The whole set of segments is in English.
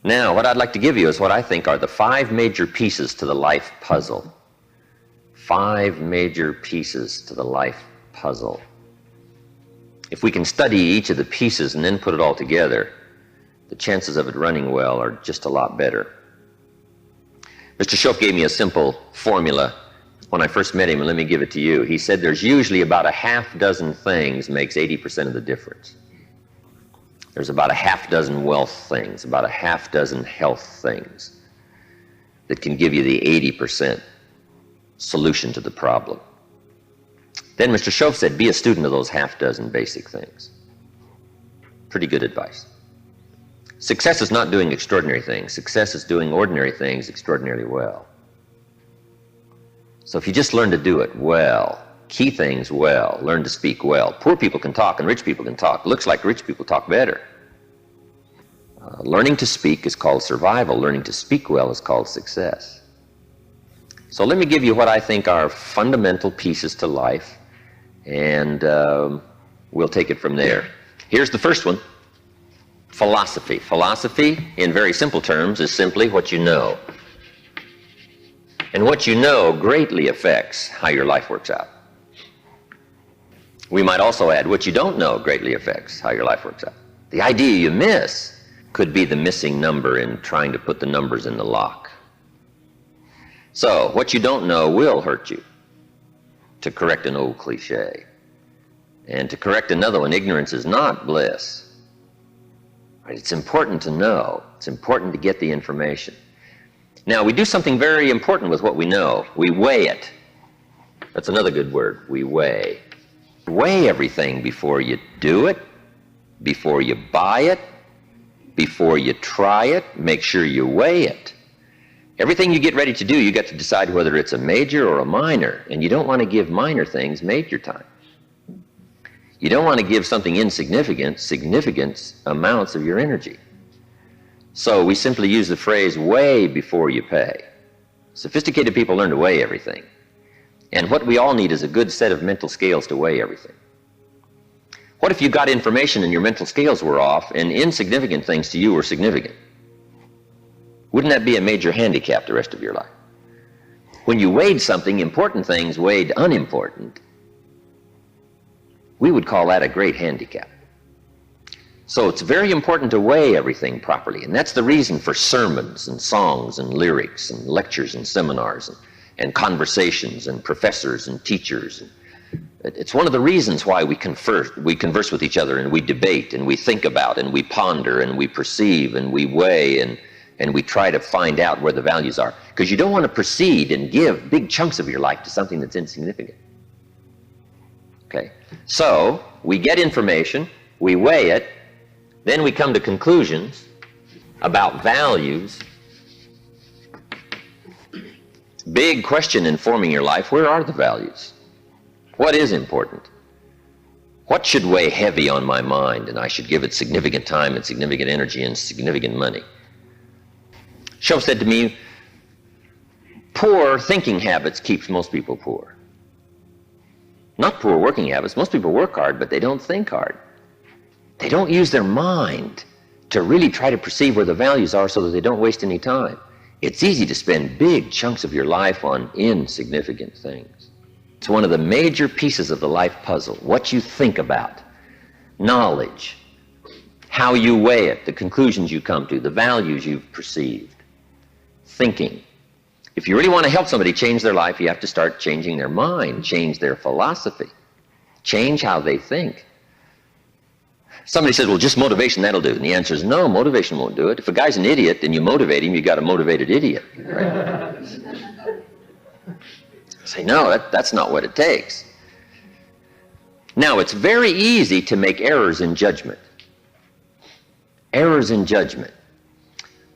Now, what I'd like to give you is what I think are the 5 major pieces to the life puzzle. 5 major pieces to the life puzzle. If we can study each of the pieces and then put it all together, the chances of it running well are just a lot better. Mr. Schoaf gave me a simple formula when I first met him, and let me give it to you. He said there's usually about a half dozen things makes 80% of the difference. There's about a half dozen wealth things, about a half dozen health things that can give you the 80% solution to the problem. Then Mr. Schoaf said, be a student of those half dozen basic things. Pretty good advice. Success is not doing extraordinary things. Success is doing ordinary things extraordinarily well. So if you just learn to do it well, key things well, learn to speak well. Poor people can talk and rich people can talk. Looks like rich people talk better. Learning to speak is called survival. Learning to speak well is called success. So let me give you what I think are fundamental pieces to life, and we'll take it from there. Here's the first one. Philosophy. Philosophy, in very simple terms, is simply what you know. And what you know greatly affects how your life works out. We might also add, what you don't know greatly affects how your life works out. The idea you miss could be the missing number in trying to put the numbers in the lock. So, what you don't know will hurt you, to correct an old cliche. And to correct another one, ignorance is not bliss. It's important to know. It's important to get the information. Now, we do something very important with what we know. We weigh it. That's another good word. We weigh. Weigh everything before you do it, before you buy it, before you try it. Make sure you weigh it. Everything you get ready to do, you got to decide whether it's a major or a minor, and you don't want to give minor things major time. You don't want to give something insignificant significant amounts of your energy. So we simply use the phrase, weigh before you pay. Sophisticated people learn to weigh everything. And what we all need is a good set of mental scales to weigh everything. What if you got information and your mental scales were off and insignificant things to you were significant? Wouldn't that be a major handicap the rest of your life? When you weighed something, important things weighed unimportant, we would call that a great handicap. So it's very important to weigh everything properly, and that's the reason for sermons and songs and lyrics and lectures and seminars and conversations and professors and teachers. It's one of the reasons why we converse with each other, and we debate and we think about and we ponder and we perceive and we weigh and we try to find out where the values are. Because you don't want to proceed and give big chunks of your life to something that's insignificant. Okay, so we get information, we weigh it, then we come to conclusions about values. Big question in forming your life, where are the values? What is important? What should weigh heavy on my mind and I should give it significant time and significant energy and significant money? Schoaf said to me, poor thinking habits keeps most people poor. Not poor working habits. Most people work hard, but they don't think hard. They don't use their mind to really try to perceive where the values are so that they don't waste any time. It's easy to spend big chunks of your life on insignificant things. It's one of the major pieces of the life puzzle. What you think about, knowledge, how you weigh it, the conclusions you come to, the values you've perceived, thinking. If you really want to help somebody change their life, you have to start changing their mind, change their philosophy, change how they think. Somebody says, well, just motivation, that'll do. And the answer is no, motivation won't do it. If a guy's an idiot and you motivate him, you got a motivated idiot. Right? Say, no, that's not what it takes. Now, it's very easy to make errors in judgment. Errors in judgment.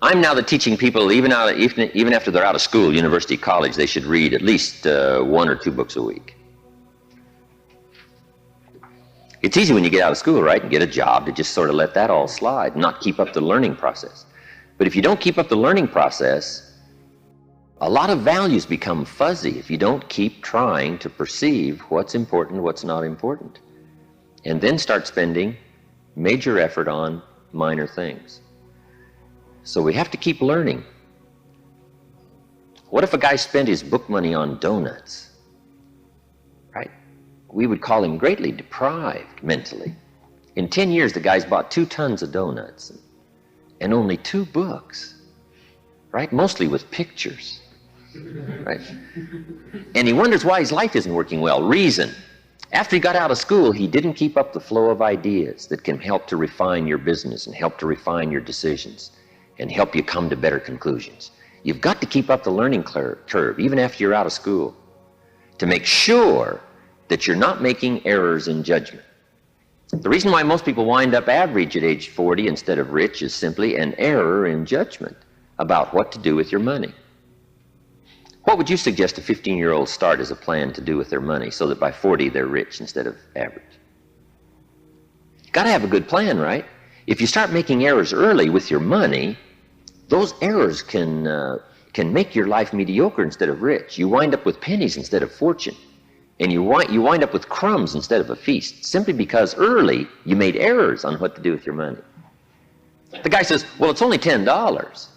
I'm now teaching people, even after they're out of school, university, college, they should read at least 1 or 2 books a week. It's easy when you get out of school, right, and get a job to just sort of let that all slide, not keep up the learning process. But if you don't keep up the learning process, a lot of values become fuzzy if you don't keep trying to perceive what's important, what's not important, and then start spending major effort on minor things. So we have to keep learning. What if a guy spent his book money on donuts? Right? We would call him greatly deprived mentally. In 10 years, the guy's bought 2 tons of donuts and only 2 books, right? Mostly with pictures, right? And he wonders why his life isn't working well. Reason. After he got out of school, he didn't keep up the flow of ideas that can help to refine your business and help to refine your decisions and help you come to better conclusions. You've got to keep up the learning curve, even after you're out of school, to make sure that you're not making errors in judgment. The reason why most people wind up average at age 40 instead of rich is simply an error in judgment about what to do with your money. What would you suggest a 15-year-old start as a plan to do with their money so that by 40 they're rich instead of average? You've got to have a good plan, right? If you start making errors early with your money, those errors can make your life mediocre instead of rich. You wind up with pennies instead of fortune. And you wind up with crumbs instead of a feast, simply because early you made errors on what to do with your money. The guy says, well, it's only $10.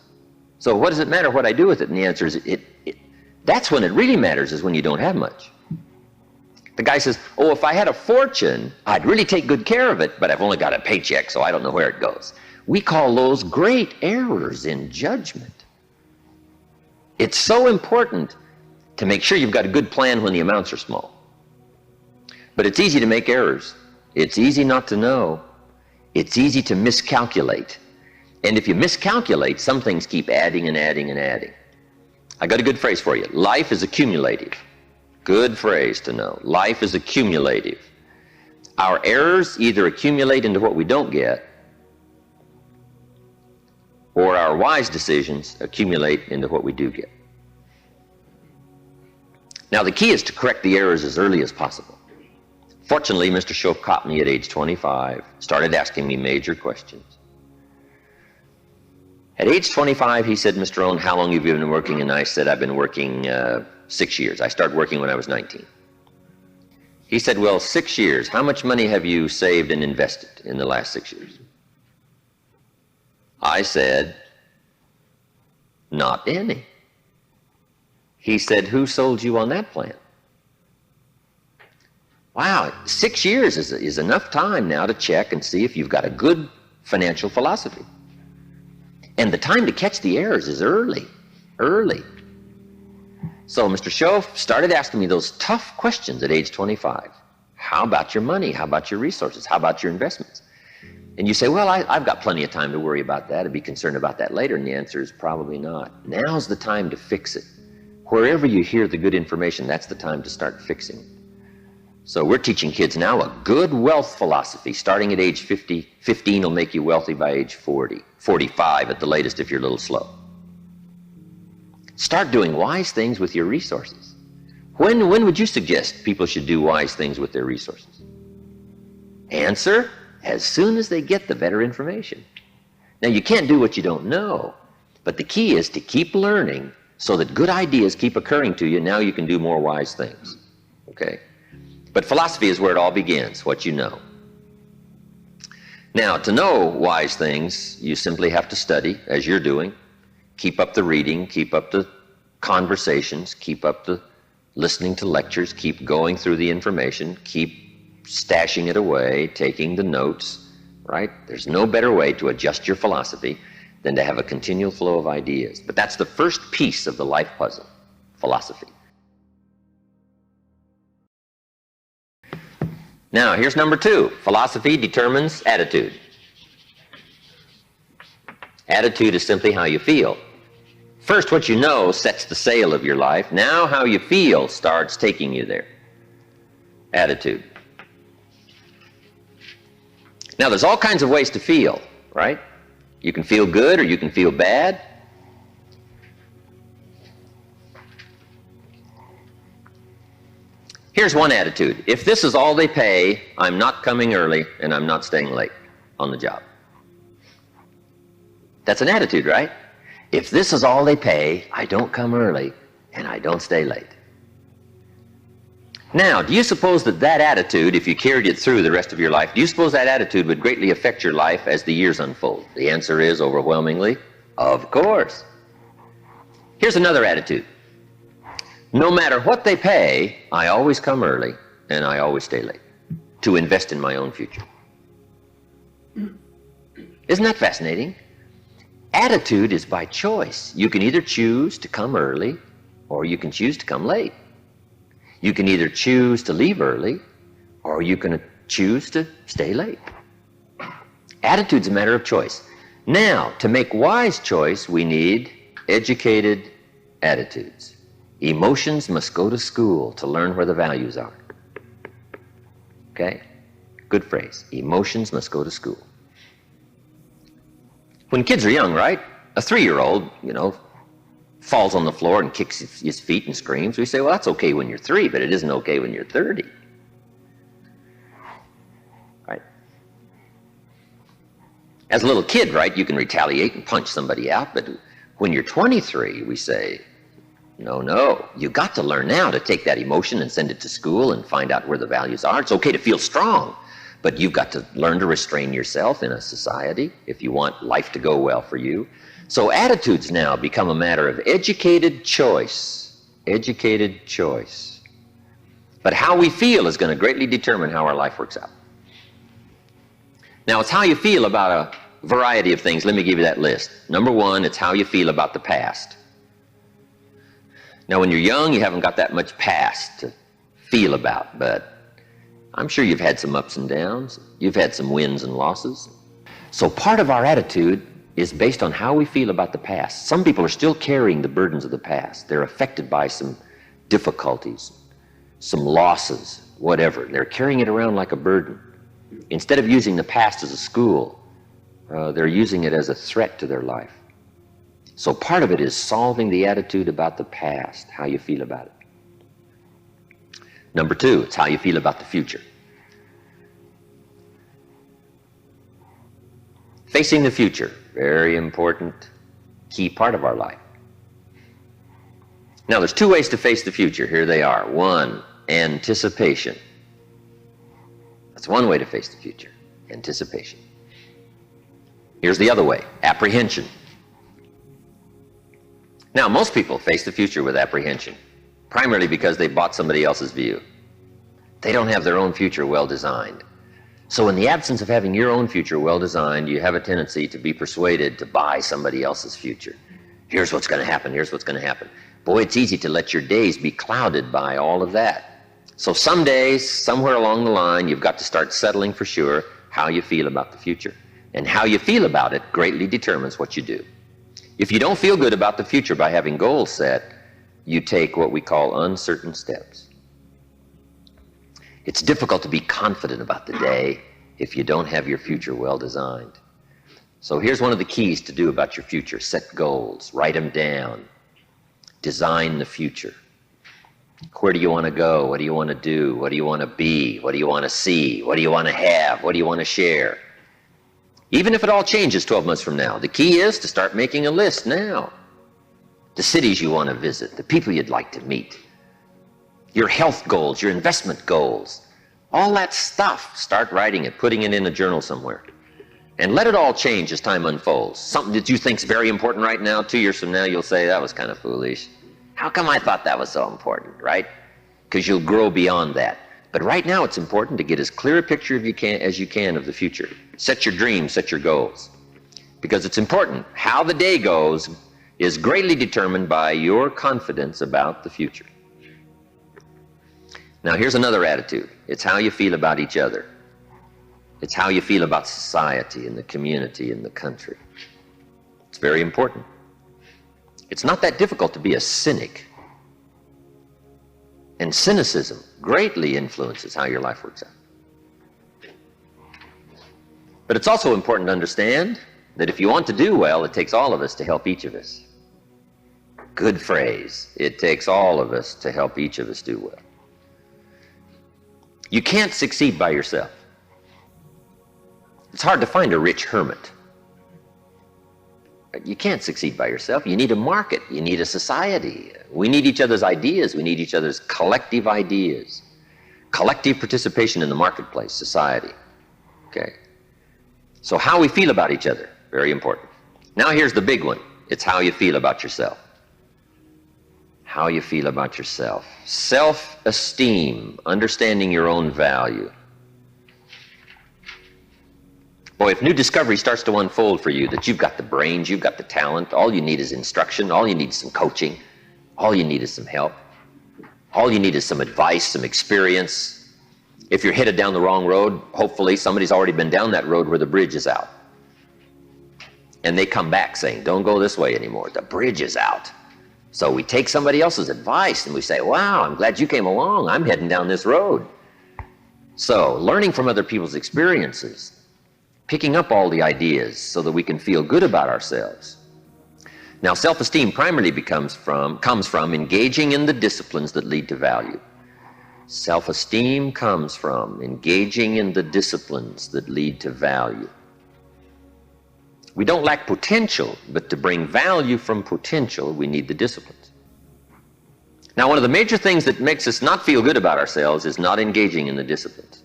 So what does it matter what I do with it? And the answer is, that's when it really matters, is when you don't have much. The guy says, oh, if I had a fortune, I'd really take good care of it, but I've only got a paycheck, so I don't know where it goes. We call those great errors in judgment. It's so important to make sure you've got a good plan when the amounts are small. But it's easy to make errors. It's easy not to know. It's easy to miscalculate. And if you miscalculate, some things keep adding and adding and adding. I got a good phrase for you. Life is accumulative. Good phrase to know. Life is accumulative. Our errors either accumulate into what we don't get, or our wise decisions accumulate into what we do get. Now, the key is to correct the errors as early as possible. Fortunately, Mr. Schoaf caught me at age 25, started asking me major questions. At age 25, he said, Mr. Rohn, how long have you been working? And I said, I've been working 6 years. I started working when I was 19. He said, well, 6 years. How much money have you saved and invested in the last 6 years? I said, not any. He said, who sold you on that plan? Wow, 6 years is enough time now to check and see if you've got a good financial philosophy. And the time to catch the errors is early. So Mr. Schoaf started asking me those tough questions at age 25. How about your money? How about your resources? How about your investments? And you say, well, I've got plenty of time to worry about that and be concerned about that later. And the answer is probably not. Now's the time to fix it. Wherever you hear the good information, that's the time to start fixing it. So we're teaching kids now a good wealth philosophy. Starting at age 15 will make you wealthy by age 40, 45 at the latest if you're a little slow. Start doing wise things with your resources. When would you suggest people should do wise things with their resources? Answer, as soon as they get the better information. Now, you can't do what you don't know, but the key is to keep learning so that good ideas keep occurring to you. Now you can do more wise things, okay? But philosophy is where it all begins, what you know. Now, to know wise things, you simply have to study, as you're doing. Keep up the reading, keep up the conversations, keep up the listening to lectures, keep going through the information, keep stashing it away, taking the notes, right? There's no better way to adjust your philosophy than to have a continual flow of ideas. But that's the first piece of the life puzzle, philosophy. Now, here's number 2. Philosophy determines attitude. Attitude is simply how you feel. First, what you know sets the sail of your life. Now, how you feel starts taking you there. Attitude. Now, there's all kinds of ways to feel, right? You can feel good or you can feel bad. Here's one attitude. If this is all they pay, I'm not coming early and I'm not staying late on the job. That's an attitude, right? If this is all they pay, I don't come early and I don't stay late. Now, do you suppose that attitude, if you carried it through the rest of your life, do you suppose that attitude would greatly affect your life as the years unfold? The answer is overwhelmingly Of course. Here's another attitude. No matter what they pay, I always come early and I always stay late to invest in my own future. Isn't that fascinating? Attitude is by choice. You can either choose to come early or you can choose to come late. You can either choose to leave early or you can choose to stay late. Attitude's a matter of choice. Now, to make wise choice, we need educated attitudes. Emotions must go to school to learn where the values are. Okay? Good phrase. Emotions must go to school. When kids are young, right? A 3-year-old, falls on the floor and kicks his feet and screams. We say, well, that's okay when you're 3, but it isn't okay when you're 30. Right? As a little kid, right, you can retaliate and punch somebody out, but when you're 23, we say, no, you got to learn now to take that emotion and send it to school and find out where the values are. It's okay to feel strong, but you've got to learn to restrain yourself in a society if you want life to go well for you. So attitudes now become a matter of educated choice. Educated choice. But how we feel is going to greatly determine how our life works out. Now, it's how you feel about a variety of things. Let me give you that list. Number 1, it's how you feel about the past. Now, when you're young, you haven't got that much past to feel about, but I'm sure you've had some ups and downs. You've had some wins and losses. So part of our attitude is based on how we feel about the past. Some people are still carrying the burdens of the past. They're affected by some difficulties, some losses, whatever. They're carrying it around like a burden. Instead of using the past as a school, they're using it as a threat to their life. So part of it is solving the attitude about the past, how you feel about it. Number 2, it's how you feel about the future. Facing the future, very important, key part of our life. Now, there's 2 ways to face the future. Here they are. 1, anticipation. That's one way to face the future, anticipation. Here's the other way, apprehension. Now, most people face the future with apprehension, primarily because they bought somebody else's view. They don't have their own future well designed. So in the absence of having your own future well designed, you have a tendency to be persuaded to buy somebody else's future. Here's what's going to happen, here's what's going to happen. Boy, it's easy to let your days be clouded by all of that. So some days, somewhere along the line, you've got to start settling for sure how you feel about the future. And how you feel about it greatly determines what you do. If you don't feel good about the future by having goals set, you take what we call uncertain steps. It's difficult to be confident about the day if you don't have your future well designed. So here's one of the keys to do about your future. Set goals, write them down, design the future. Where do you want to go? What do you want to do? What do you want to be? What do you want to see? What do you want to have? What do you want to share? Even if it all changes 12 months from now, the key is to start making a list now. The cities you want to visit, the people you'd like to meet, your health goals, your investment goals, all that stuff. Start writing it, putting it in a journal somewhere. And let it all change as time unfolds. Something that you think is very important right now, 2 years from now, you'll say, that was kind of foolish. How come I thought that was so important, right? Because you'll grow beyond that. But right now it's important to get as clear a picture as you can of the future. Set your dreams, set your goals. Because it's important. How the day goes is greatly determined by your confidence about the future. Now here's another attitude. It's how you feel about each other. It's how you feel about society and the community and the country. It's very important. It's not that difficult to be a cynic. And cynicism greatly influences how your life works out. But it's also important to understand that if you want to do well, it takes all of us to help each of us. Good phrase. It takes all of us to help each of us do well. You can't succeed by yourself. It's hard to find a rich hermit. You can't succeed by yourself. You need a market. You need a society. We need each other's ideas. We need each other's collective ideas. Collective participation in the marketplace, society. Okay. So how we feel about each other, very important. Now here's the big one. It's how you feel about yourself. How you feel about yourself. Self-esteem, understanding your own value. Boy, if new discovery starts to unfold for you, that you've got the brains, you've got the talent, all you need is instruction, all you need is some coaching, all you need is some help, all you need is some advice, some experience. If you're headed down the wrong road, hopefully somebody's already been down that road where the bridge is out. And they come back saying, don't go this way anymore, the bridge is out. So we take somebody else's advice and we say, wow, I'm glad you came along, I'm heading down this road. So learning from other people's experiences, picking up all the ideas so that we can feel good about ourselves. Now, self-esteem primarily comes from engaging in the disciplines that lead to value. Self-esteem comes from engaging in the disciplines that lead to value. We don't lack potential, but to bring value from potential, we need the disciplines. Now, one of the major things that makes us not feel good about ourselves is not engaging in the disciplines.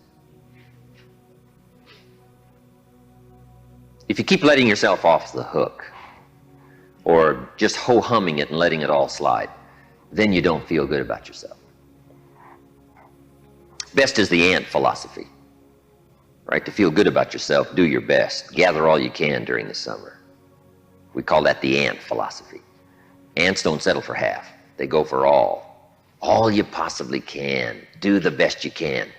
If you keep letting yourself off the hook, or just ho-humming it and letting it all slide, then you don't feel good about yourself. Best is the ant philosophy. Right? To feel good about yourself, do your best. Gather all you can during the summer. We call that the ant philosophy. Ants don't settle for half. They go for all. All you possibly can. Do the best you can.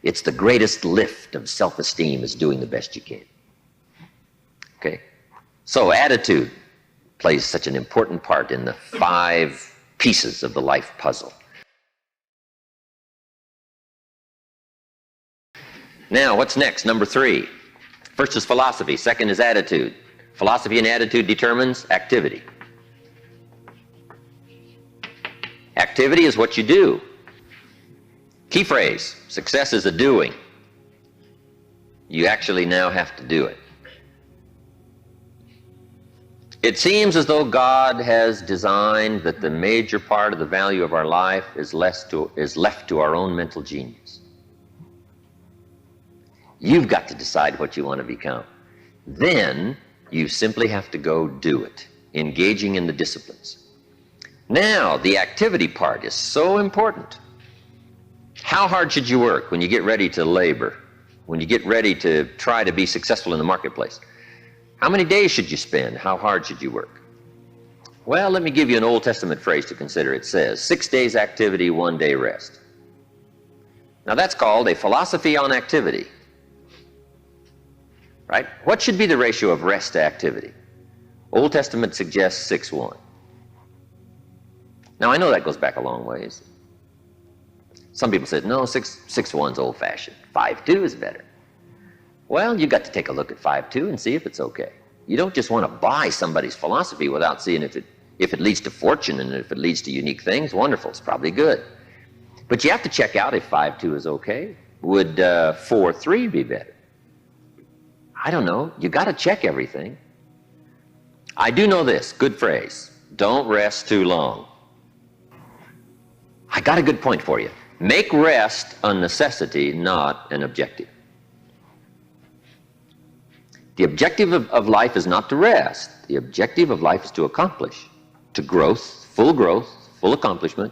It's the greatest lift of self-esteem is doing the best you can. Okay? So attitude plays such an important part in the 5 pieces of the life puzzle. Now, what's next? Number 3. First is philosophy. Second is attitude. Philosophy and attitude determines activity. Activity is what you do. Key phrase, success is a doing. You actually now have to do it. It seems as though God has designed that the major part of the value of our life is left to our own mental genius. You've got to decide what you want to become. Then you simply have to go do it, engaging in the disciplines. Now, the activity part is so important. How hard should you work when you get ready to labor, when you get ready to try to be successful in the marketplace? How many days should you spend? How hard should you work? Well, let me give you an Old Testament phrase to consider. It says, 6 days activity, 1 day rest. Now that's called a philosophy on activity. Right? What should be the ratio of rest to activity? Old Testament suggests 6:1. Now I know that goes back a long ways. Some people said, no, 6:1's old-fashioned. 5:2 is better. Well, you got to take a look at 5:2 and see if it's okay. You don't just want to buy somebody's philosophy without seeing if it leads to fortune, and if it leads to unique things, wonderful, it's probably good. But you have to check out if 5:2 is okay. Would 4:3 be better? I don't know. You got to check everything. I do know this, good phrase, don't rest too long. I got a good point for you. Make rest a necessity, not an objective. The objective of life is not to rest. The objective of life is to accomplish, to growth, full accomplishment,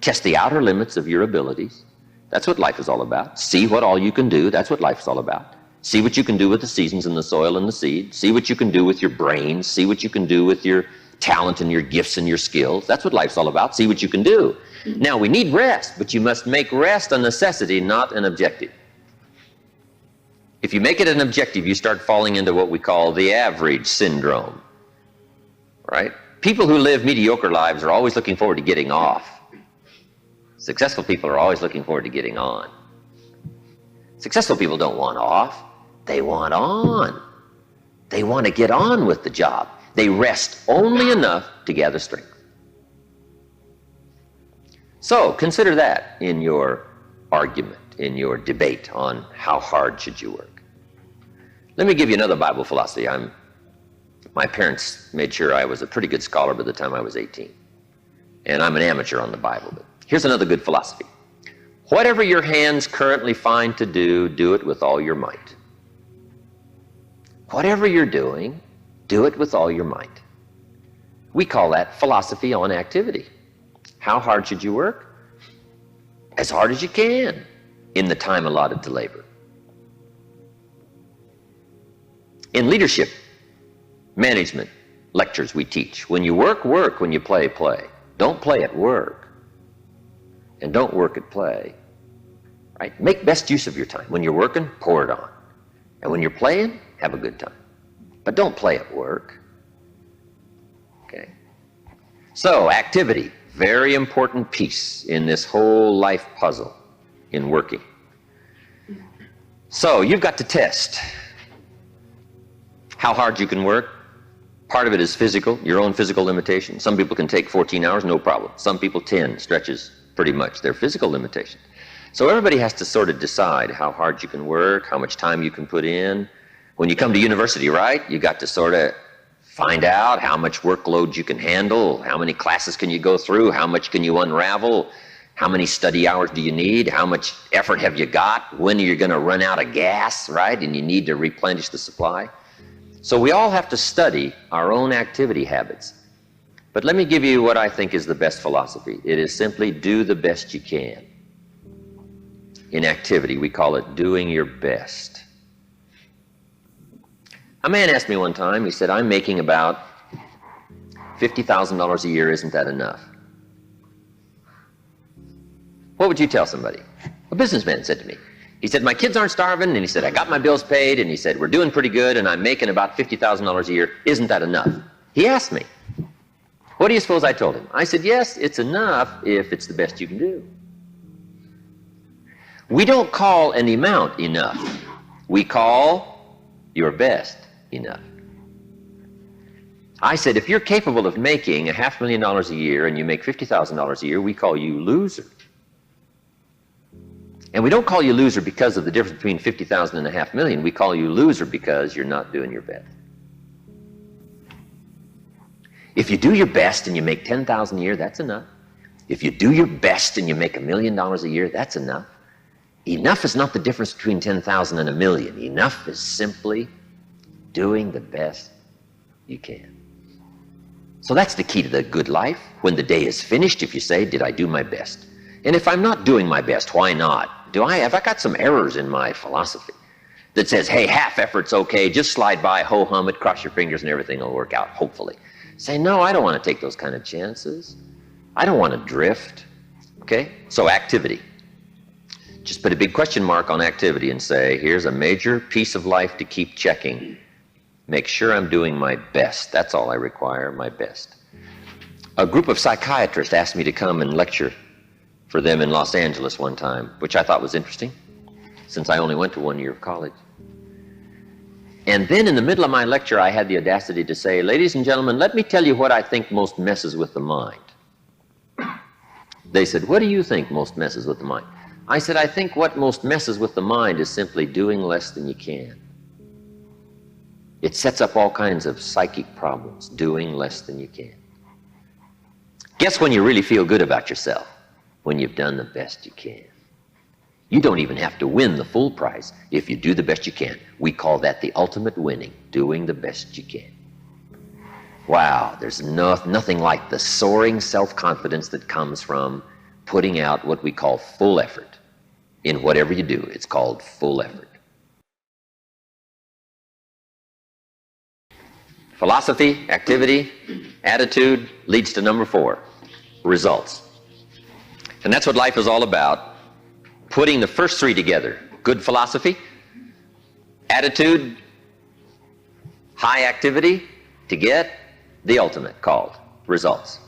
test the outer limits of your abilities. That's what life is all about. See what all you can do. That's what life is all about. See what you can do with the seasons and the soil and the seed. See what you can do with your brains. See what you can do with your talent and your gifts and your skills. That's what life's all about. See what you can do. Now, we need rest, but you must make rest a necessity, not an objective. If you make it an objective, you start falling into what we call the average syndrome, right? People who live mediocre lives are always looking forward to getting off. Successful people are always looking forward to getting on. Successful people don't want off. They want on. They want to get on with the job. They rest only enough to gather strength. So consider that in your argument, in your debate on how hard should you work. Let me give you another Bible philosophy. My parents made sure I was a pretty good scholar by the time I was 18. And I'm an amateur on the Bible. But here's another good philosophy. Whatever your hands currently find to do, do it with all your might. Whatever you're doing, Do it with all your might. We call that philosophy on activity. How hard should you work? As hard as you can in the time allotted to labor. In leadership, management, lectures we teach, when you work, work. When you play, play. Don't play at work. And don't work at play. Right? Make best use of your time. When you're working, pour it on. And when you're playing, have a good time. But don't play at work. Okay? So, activity, very important piece in this whole life puzzle in working. So, you've got to test how hard you can work. Part of it is physical, your own physical limitation. Some people can take 14 hours, no problem. Some people 10 stretches pretty much their physical limitation. So everybody has to sort of decide how hard you can work, how much time you can put in. When you come to university, right, you got to sort of find out how much workload you can handle, how many classes can you go through, how much can you unravel, how many study hours do you need, how much effort have you got, when are you going to run out of gas, right, and you need to replenish the supply. So we all have to study our own activity habits. But let me give you what I think is the best philosophy. It is simply do the best you can. In activity, we call it doing your best. A man asked me one time, he said, I'm making about $50,000 a year, isn't that enough? What would you tell somebody? A businessman said to me. He said, my kids aren't starving, and he said, I got my bills paid, and he said, we're doing pretty good, and I'm making about $50,000 a year. Isn't that enough? He asked me. What do you suppose I told him? I said, yes, it's enough if it's the best you can do. We don't call an amount enough. We call your best enough. I said, if you're capable of making $500,000 a year and you make $50,000 a year, we call you loser. And we don't call you loser because of the difference between $50,000 and $500,000. We call you loser because you're not doing your best. If you do your best and you make $10,000 a year, that's enough. If you do your best and you make $1 million a year, that's enough. Enough is not the difference between 10,000 and 1 million. Enough is simply doing the best you can. So that's the key to the good life. When the day is finished, if you say, did I do my best? And if I'm not doing my best, why not? Have I got some errors in my philosophy that says, hey, half effort's okay, just slide by, ho-hum it, cross your fingers, and everything will work out, hopefully. Say, no, I don't want to take those kind of chances. I don't want to drift. Okay? So activity. Just put a big question mark on activity and say, here's a major piece of life to keep checking. Make sure I'm doing my best. That's all I require, my best. A group of psychiatrists asked me to come and lecture for them in Los Angeles one time, which I thought was interesting, since I only went to 1 year of college. And then in the middle of my lecture, I had the audacity to say, ladies and gentlemen, let me tell you what I think most messes with the mind. They said, what do you think most messes with the mind? I said, I think what most messes with the mind is simply doing less than you can. It sets up all kinds of psychic problems, doing less than you can. Guess when you really feel good about yourself? When you've done the best you can. You don't even have to win the full prize if you do the best you can. We call that the ultimate winning, doing the best you can. Wow, there's nothing like the soaring self-confidence that comes from putting out what we call full effort. In whatever you do, it's called full effort. Philosophy, activity, attitude leads to number 4, results. And that's what life is all about, putting the first 3 together. Good philosophy, attitude, high activity to get the ultimate called results.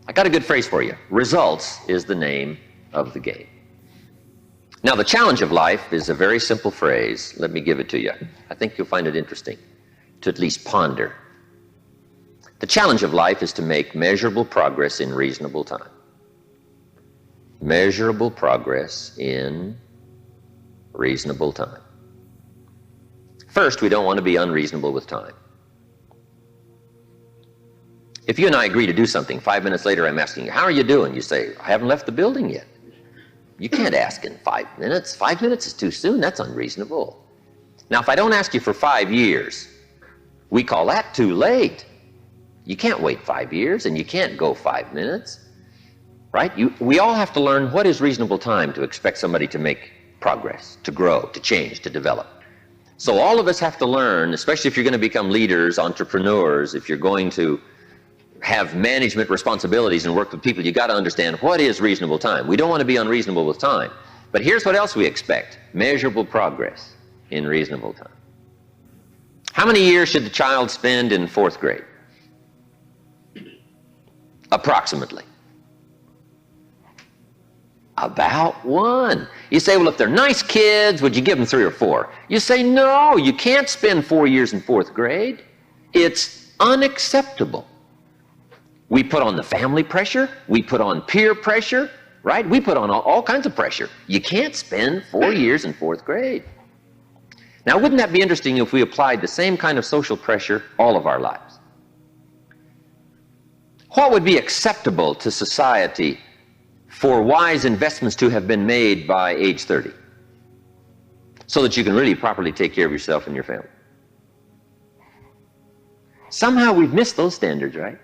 I got a good phrase for you. Results is the name of the game. Now, the challenge of life is a very simple phrase. Let me give it to you. I think you'll find it interesting to at least ponder. The challenge of life is to make measurable progress in reasonable time. Measurable progress in reasonable time. First, we don't want to be unreasonable with time. If you and I agree to do something, 5 minutes later I'm asking you, how are you doing? You say, I haven't left the building yet. You can't ask in 5 minutes. 5 minutes is too soon. That's unreasonable. Now, if I don't ask you for 5 years, We call that too late. You can't wait 5 years and you can't go 5 minutes, right? We all have to learn what is reasonable time to expect somebody to make progress, to grow, to change, to develop. So all of us have to learn, especially if you're going to become leaders, entrepreneurs, if you're going to have management responsibilities and work with people, you got to understand what is reasonable time. We don't want to be unreasonable with time. But here's what else we expect: measurable progress in reasonable time. How many years should the child spend in 4th grade? Approximately. About 1. You say, well, if they're nice kids, would you give them 3 or 4? You say, no, you can't spend 4 years in 4th grade. It's unacceptable. We put on the family pressure. We put on peer pressure, right? We put on all kinds of pressure. You can't spend 4 years in 4th grade. Now, wouldn't that be interesting if we applied the same kind of social pressure all of our lives? What would be acceptable to society for wise investments to have been made by age 30 so that you can really properly take care of yourself and your family? Somehow we've missed those standards, right?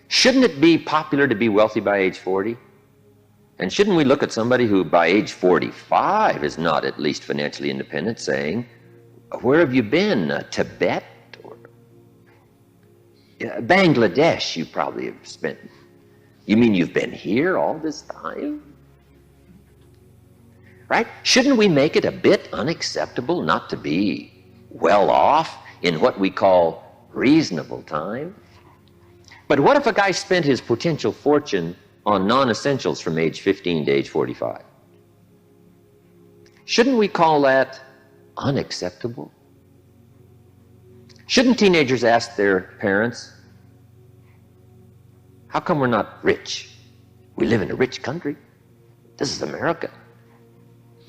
Shouldn't it be popular to be wealthy by age 40? And shouldn't we look at somebody who by age 45 is not at least financially independent saying, where have you been? Tibet? Or Bangladesh you probably have spent. You mean you've been here all this time? Right? Shouldn't we make it a bit unacceptable not to be well off in what we call reasonable time? But what if a guy spent his potential fortune on non-essentials from age 15 to age 45? Shouldn't we call that unacceptable? Shouldn't teenagers ask their parents, how come we're not rich? We live in a rich country. This is America.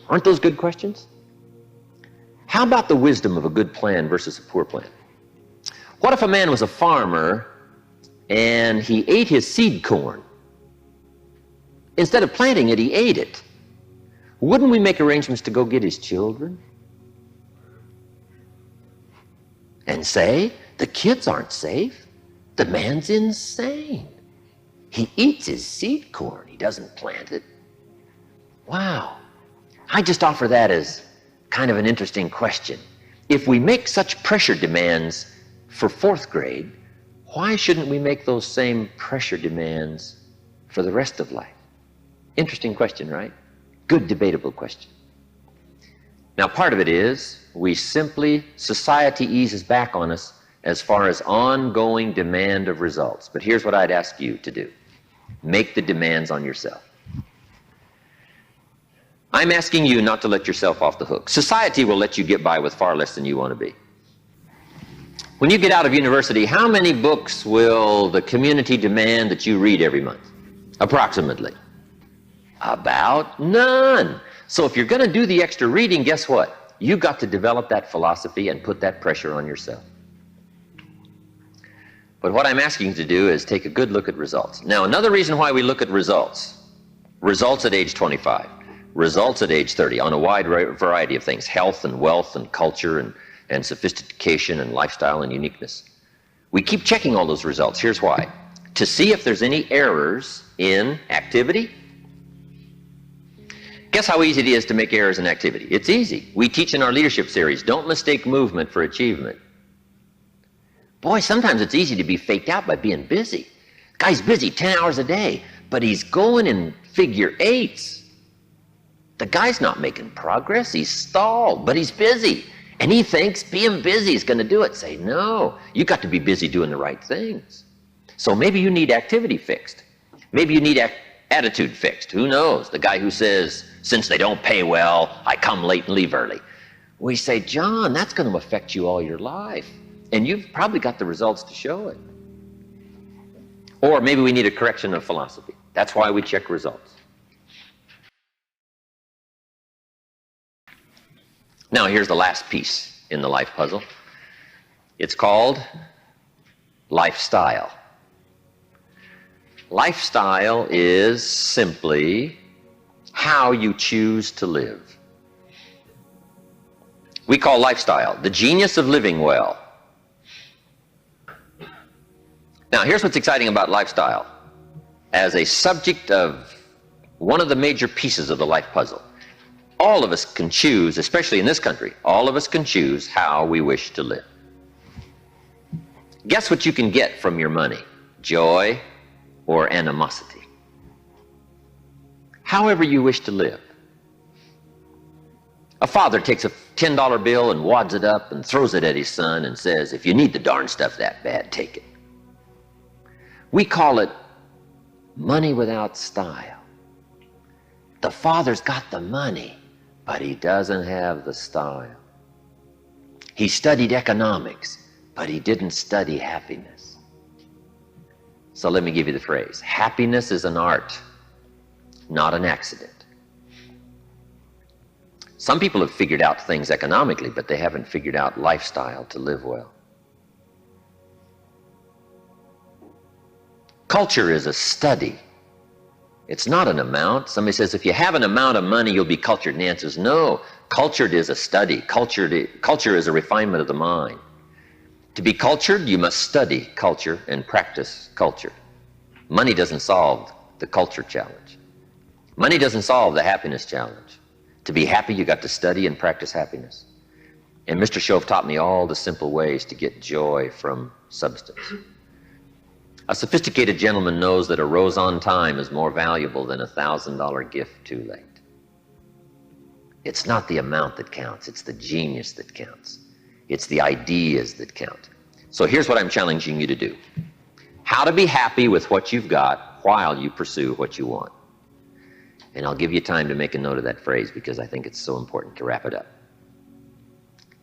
Aren't those good questions? How about the wisdom of a good plan versus a poor plan? What if a man was a farmer and he ate his seed corn? Instead of planting it, he ate it. Wouldn't we make arrangements to go get his children? And say, the kids aren't safe. The man's insane. He eats his seed corn. He doesn't plant it. Wow. I just offer that as kind of an interesting question. If we make such pressure demands for 4th grade, why shouldn't we make those same pressure demands for the rest of life? Interesting question, right? Good debatable question. Now, part of it is society eases back on us as far as ongoing demand of results. But here's what I'd ask you to do. Make the demands on yourself. I'm asking you not to let yourself off the hook. Society will let you get by with far less than you want to be. When you get out of university, how many books will the community demand that you read every month? Approximately. About none. So if you're going to do the extra reading, guess what? You've got to develop that philosophy and put that pressure on yourself. But what I'm asking you to do is take a good look at results. Now, another reason why we look at results at age 25, results at age 30 on a wide variety of things, health and wealth and culture and sophistication and lifestyle and uniqueness. We keep checking all those results. Here's why. To see if there's any errors in activity. Guess how easy it is to make errors in activity? It's easy. We teach in our leadership series, don't mistake movement for achievement. Boy, sometimes it's easy to be faked out by being busy. The guy's busy 10 hours a day, but he's going in figure eights. The guy's not making progress. He's stalled, but he's busy. And he thinks being busy is going to do it. Say, no, you got to be busy doing the right things. So maybe you need activity fixed. Maybe you need attitude fixed. Who knows? The guy who says, since they don't pay well, I come late and leave early. We say, John, that's going to affect you all your life. And you've probably got the results to show it. Or maybe we need a correction of philosophy. That's why we check results. Now, here's the last piece in the life puzzle. It's called lifestyle. Lifestyle is simply how you choose to live. We call lifestyle the genius of living well Now, here's what's exciting about lifestyle. As a subject of one of the major pieces of the life puzzle, all of us can choose, especially in this country, all of us can choose how we wish to live. Guess what you can get from your money? Joy or animosity. However you wish to live. A father takes a $10 bill and wads it up and throws it at his son and says, if you need the darn stuff that bad, take it. We call it money without style. The father's got the money, but he doesn't have the style. He studied economics, but he didn't study happiness. So let me give you the phrase. Happiness is an art, not an accident. Some people have figured out things economically, but they haven't figured out lifestyle to live well. Culture is a study. It's not an amount. Somebody says, if you have an amount of money, you'll be cultured. And the answer is no. Cultured is a study. Culture is a refinement of the mind. To be cultured, you must study culture and practice culture. Money doesn't solve the culture challenge. Money doesn't solve the happiness challenge. To be happy, you got to study and practice happiness. And Mr. Shove taught me all the simple ways to get joy from substance. A sophisticated gentleman knows that a rose on time is more valuable than a $1,000 gift too late. It's not the amount that counts, it's the genius that counts. It's the ideas that count. So here's what I'm challenging you to do. How to be happy with what you've got while you pursue what you want. And I'll give you time to make a note of that phrase because I think it's so important to wrap it up.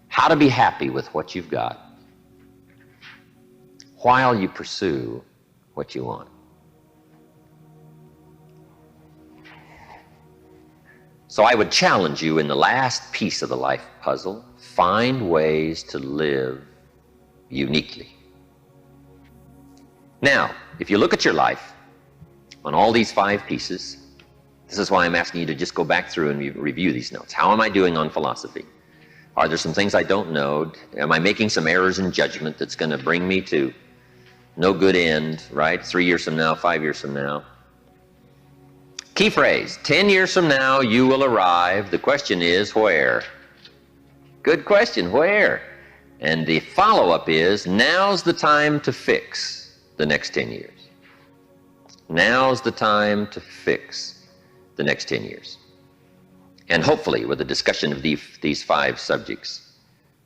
How to be happy with what you've got while you pursue what you want. So I would challenge you in the last piece of the life puzzle, find ways to live uniquely. Now, if you look at your life on all these 5 pieces, this is why I'm asking you to just go back through and review these notes. How am I doing on philosophy? Are there some things I don't know? Am I making some errors in judgment that's going to bring me to no good end, right? 3 years from now, 5 years from now. Key phrase, 10 years from now, you will arrive. The question is, where? Good question, where? And the follow-up is, now's the time to fix the next 10 years. Now's the time to fix the next 10 years. And hopefully, with the discussion of these 5 subjects,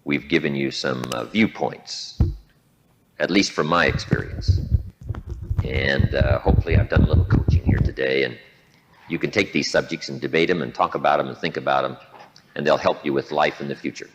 we've given you some viewpoints, at least from my experience. And hopefully I've done a little coaching here today, and you can take these subjects and debate them and talk about them and think about them, and they'll help you with life in the future.